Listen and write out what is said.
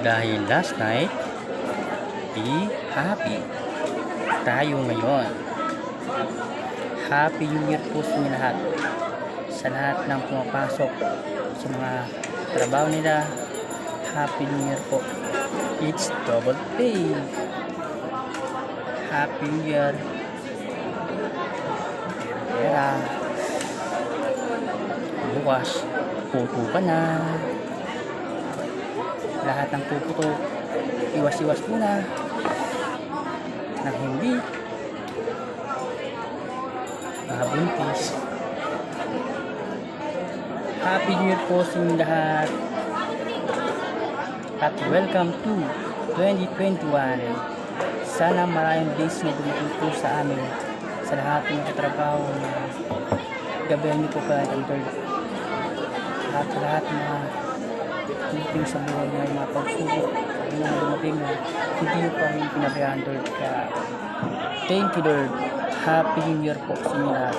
Dahil last night, be happy tayo ngayon. Happy New Year po sa inyo lahat. Sa lahat ng pumapasok sa mga trabaho nila, Happy New Year po. It's double pay. Happy New Year. Pera. Bukas, puto ka na. Lahat ng puputo, iwas-iwas muna. Nang hindi buntis. Happy New Year po sa inyo lahat. At welcome to 2021. Sana maraming days na dumating po sa amin, sa lahat ng katrabaho na gabayan niyo po kaya ang Lord. At sa lahat na dumating sa buhay na mga pagsubok, yung mga dumating na hindi nyo pa rin pinabayaan Lord. Kaya thank you Lord. Happy New Year po sa inyo lahat.